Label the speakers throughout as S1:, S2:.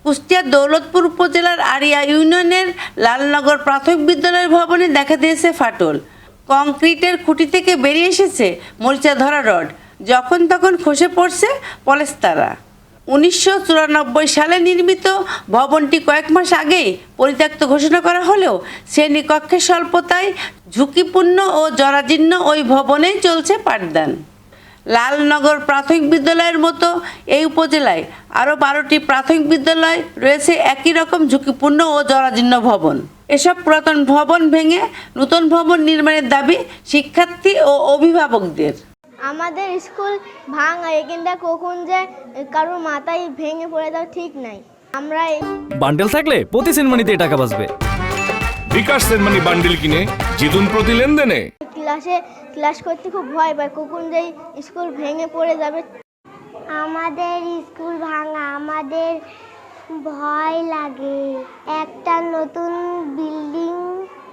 S1: কুষ্টিয়ার দৌলতপুর উপজেলার আড়িয়া ইউনিয়নের লালনগর প্রাথমিক বিদ্যালয়ের ভবনে দেখা দিয়েছে ফাটল। কংক্রিটের খুঁটি থেকে বেরিয়ে এসেছে মরিচা ধরা রড, যখন তখন খসে পড়ছে পলেস্তারা। 1994 সালে নির্মিত ভবনটি কয়েক মাস আগেই পরিত্যক্ত ঘোষণা করা হলেও শ্রেণীকক্ষের স্বল্পতায় ঝুঁকিপূর্ণ ও জরাজীর্ণ ওই ভবনেই চলছে পাঠদান। লালনগর প্রাথমিক বিদ্যালয়ের মতো এই উপজেলায় আরও 12টি প্রাথমিক বিদ্যালয় রয়েছে একই রকম ঝুঁকিপূর্ণ ও জরাজীর্ণ ভবন। এসব পুরাতন ভবন ভেঙে নতুন ভবন নির্মাণের দাবি শিক্ষার্থী ও অভিভাবকদের।
S2: আমাদের স্কুল ভাঙা, এখানটা কখন যে কারোর মাথায় ভেঙে পড়ে যাওয়া ঠিক নাই। আমরা
S3: বান্ডেল থাকলে প্রতি সেনমানিতে টাকা বাঁচবে।
S4: বিকাশ সেনমানি বান্ডেল কিনে জিতুন প্রতি লেনদেনে।
S2: ক্লাস করতে খুব ভয় পাই, কখন যে স্কুল ভেঙে পড়ে যাবে। আমাদের স্কুল ভাঙা, আমাদের ভয় লাগে। একটা নতুন বিল্ডিং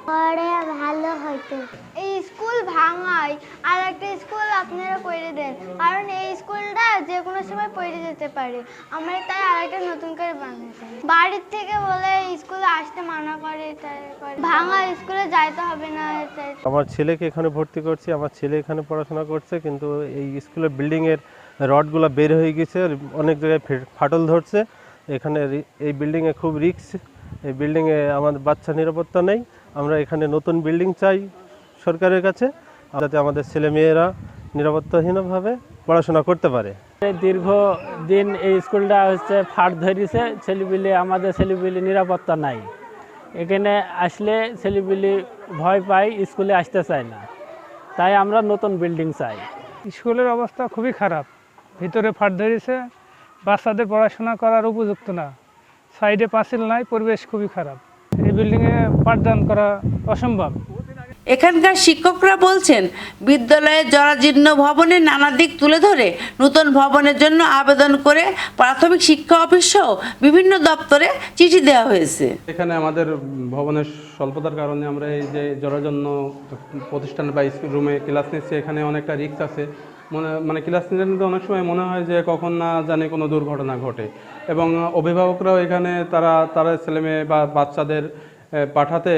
S2: করে ভালো হতো। এই স্কুল ভাঙায় আর একটা স্কুল আপনারা করে দেন, কারণ এই স্কুলটা যে কোনো সময় পড়ে যেতে পারে। আমরা তাই আর একটা নতুন করে বানাতে, বাড়ির থেকে বলে স্কুলে আসতে মানা করে, তাই ভাঙা স্কুলে যাইতে হবে না।
S5: আমার ছেলেকে এখানে ভর্তি করছি, আমার ছেলে এখানে পড়াশোনা করছে, কিন্তু এই স্কুলের বিল্ডিংয়ের রডগুলো বের হয়ে গেছে, অনেক জায়গায় ফাটল ধরছে। এখানে এই বিল্ডিংয়ে খুব রিস্ক, এই বিল্ডিংয়ে আমাদের বাচ্চা নিরাপত্তা নেই। আমরা এখানে নতুন বিল্ডিং চাই সরকারের কাছে, যাতে আমাদের ছেলেমেয়েরা নিরাপত্তাহীনভাবে পড়াশোনা করতে পারে।
S6: দীর্ঘদিন এই স্কুলটা ফাট ধরেছে, আমাদের ছেলেপিলি নিরাপত্তা নাই। এখানে আসলে ছেলেপিলি ভয় পায়, স্কুলে আসতে চায় না। তাই আমরা নতুন বিল্ডিং চাই।
S7: স্কুলের অবস্থা খুবই খারাপ, ভিতরে ফাট ধরেছে, বাচ্চাদের পড়াশোনা করার উপযুক্ত না, সাইডে পাঁচিল নাই, পরিবেশ খুবই খারাপ। এই বিল্ডিংয়ে পাঠদান করা অসম্ভব।
S1: এখানকার শিক্ষকরা বলছেন, বিদ্যালয়ের জরাজীর্ণ ভবনের নানা দিক তুলে ধরে নতুন ভবনের জন্য আবেদন করে প্রাথমিক শিক্ষা অফিস সহ বিভিন্ন দপ্তরে চিঠি দেওয়া হয়েছে।
S8: এখানে আমাদের ভবনের স্বল্পতার কারণে আমরা এই যে জরাজীর্ণ প্রতিষ্ঠান বা স্কুল রুমে ক্লাস নিচ্ছি, এখানে অনেকটা রিস্ক আছে। মানে ক্লাস নিতে অনেক সময় মনে হয় যে কখন না জানে কোনো দুর্ঘটনা ঘটে, এবং অভিভাবকরাও এখানে তারা ছেলেমেয়ে বা বাচ্চাদের পাঠাতে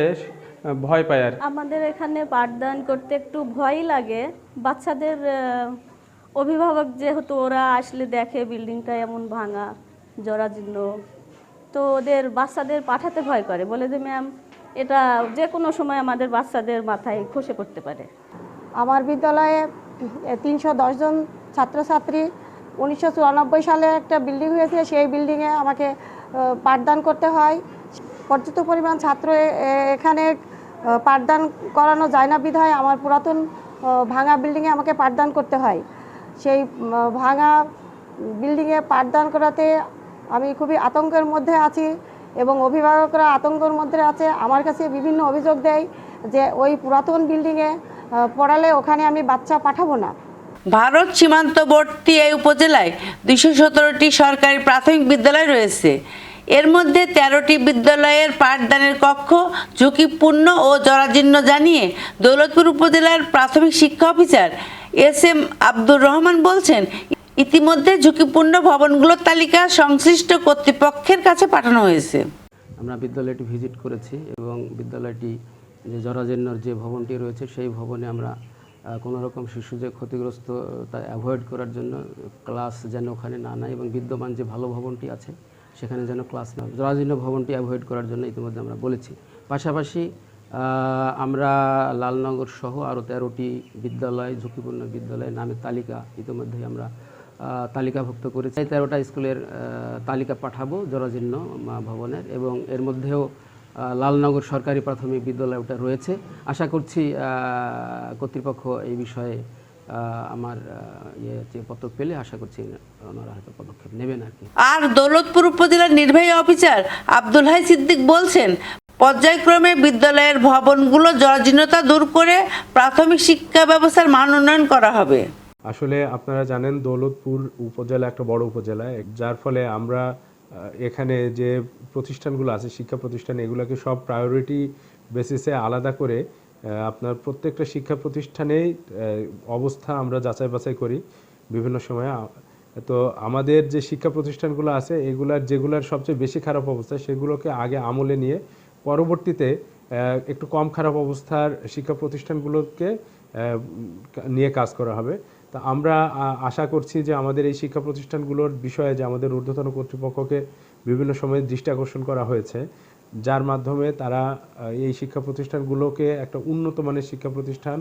S8: ভয় পায়। আর
S9: আমাদের এখানে পাঠদান করতে একটু ভয় লাগে। বাচ্চাদের অভিভাবক যেহেতু ওরা আসলে দেখে বিল্ডিংটা এমন ভাঙা জরাজীর্ণ, তো ওদের বাচ্চাদের পাঠাতে ভয় করে, বলে যে ম্যাম এটা যে কোনো সময় আমাদের বাচ্চাদের মাথায় খসে পড়তে পারে।
S10: আমার বিদ্যালয়ে 310 জন ছাত্রছাত্রী, 1994 সালে একটা বিল্ডিং হয়েছে, সেই বিল্ডিংয়ে আমাকে পাঠদান করতে হয়। পর্যাপ্ত পরিমাণ ছাত্র এখানে পাঠদান করানো যায় না বিধায় আমার পুরাতন ভাঙা বিল্ডিংয়ে আমাকে পাঠদান করতে হয়। সেই ভাঙা বিল্ডিংয়ে পাঠদান করাতে আমি খুবই আতঙ্কের মধ্যে আছি, এবং অভিভাবকরা আতঙ্কের মধ্যে আছে। আমার কাছে বিভিন্ন অভিযোগ দেয় যে ওই পুরাতন বিল্ডিংয়ে পড়ালে ওখানে আমি বাচ্চা পাঠাবো না।
S1: ভারত সীমান্তবর্তী এই উপজেলায় 217টি সরকারি প্রাথমিক বিদ্যালয় রয়েছে। এর মধ্যে 13টি বিদ্যালয়ের পাঠদানের কক্ষ ঝুঁকিপূর্ণ ও জরাজীর্ণ জানিয়ে দৌলতপুর উপজেলার প্রাথমিক শিক্ষা অফিসার SM আব্দুর রহমান বলছেন, ইতিমধ্যে ঝুঁকিপূর্ণ ভবনগুলোর তালিকা সংশ্লিষ্ট কর্তৃপক্ষের কাছে পাঠানো হয়েছে।
S11: আমরা বিদ্যালয়টি ভিজিট করেছি, এবং বিদ্যালয়টি যে জরাজীর্ণ যে ভবনটি রয়েছে সেই ভবনে আমরা কোনো রকম শিশু যে ক্ষতিগ্রস্ত তা অ্যাভয়েড করার জন্য ক্লাস যেন ওখানে না নেয়, এবং বিদ্যমান যে ভালো ভবনটি আছে সেখানে যেন ক্লাস না, জরাজীর্ণ ভবনটি অ্যাভয়েড করার জন্য ইতিমধ্যে আমরা বলেছি। পাশাপাশি আমরা লালনগর সহ আরও 13টি বিদ্যালয়, ঝুঁকিপূর্ণ বিদ্যালয়ের নামের তালিকা ইতিমধ্যেই আমরা তালিকাভুক্ত করেছি। 13টা স্কুলের তালিকা পাঠাবো জরাজীর্ণ ভবনের, এবং এর মধ্যেও লালনগর সরকারি প্রাথমিক বিদ্যালয় ওটা রয়েছে। আশা করছি কর্তৃপক্ষ এই বিষয়ে আমার পদক্ষেপ পেলে আশা করছি ওনারা হয়তো পদক্ষেপ নেবেন আর কি।
S1: আর দৌলতপুর উপজেলার নির্বাহী অফিসার আব্দুল হাই সিদ্দিক বলছেন, পর্যায়ক্রমে বিদ্যালয়ের ভবনগুলো জরাজীর্ণতা দূর করে প্রাথমিক শিক্ষা ব্যবস্থার মান উন্নয়ন করা হবে।
S12: আসলে আপনারা জানেন দৌলতপুর উপজেলা একটা বড় উপজেলা, যার ফলে আমরা এখানে যে প্রতিষ্ঠানগুলো আছে শিক্ষা প্রতিষ্ঠান, এগুলোকে সব প্রায়োরিটি বেসিসে আলাদা করে আপনার প্রত্যেকটা শিক্ষা প্রতিষ্ঠানে অবস্থা আমরা যাচাই বাছাই করি বিভিন্ন সময়। তো আমাদের যে শিক্ষা প্রতিষ্ঠানগুলো আছে যেগুলার সবচেয়ে বেশি খারাপ অবস্থা সেগুলোকে আগে আমলে নিয়ে পরবর্তীতে একটু কম খারাপ অবস্থার শিক্ষা প্রতিষ্ঠানগুলোকে নিয়ে কাজ করা হবে। তা আমরা আশা করছি যে আমাদের এই শিক্ষা প্রতিষ্ঠানগুলোর বিষয়ে যে আমাদের ঊর্ধ্বতন কর্তৃপক্ষকে বিভিন্ন সময়ে দৃষ্টি আকর্ষণ করা হয়েছে, যার মাধ্যমে তারা এই শিক্ষা প্রতিষ্ঠানগুলোকে একটা উন্নত মানের শিক্ষা প্রতিষ্ঠান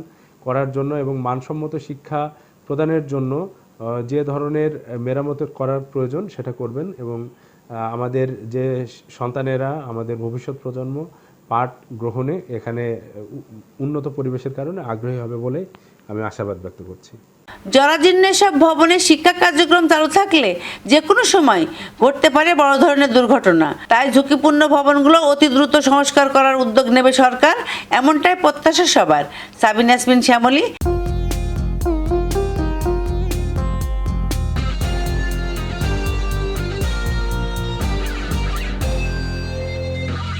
S12: করার জন্য এবং মানসম্মত শিক্ষা প্রদানের জন্য যে ধরনের মেরামত করার প্রয়োজন সেটা করবেন এবং আমাদের যে সন্তানেরা, আমাদের ভবিষ্যৎ প্রজন্ম পাঠ গ্রহণে এখানে উন্নত পরিবেশের কারণে আগ্রহী হবে বলে আমি আশাবাদ ব্যক্ত করছি।
S1: জরাজীর্ণ সব ভবনে শিক্ষা কার্যক্রম চালু থাকলে যে কোনো সময় ঘটতে পারে বড় ধরনের দুর্ঘটনা। তাই ঝুঁকিপূর্ণ ভবনগুলো অতি দ্রুত সংস্কার করার উদ্যোগ নেবে সরকার, এমনটাই প্রত্যাশা সবার। সাবিনা ইয়াসমিন শ্যামলী।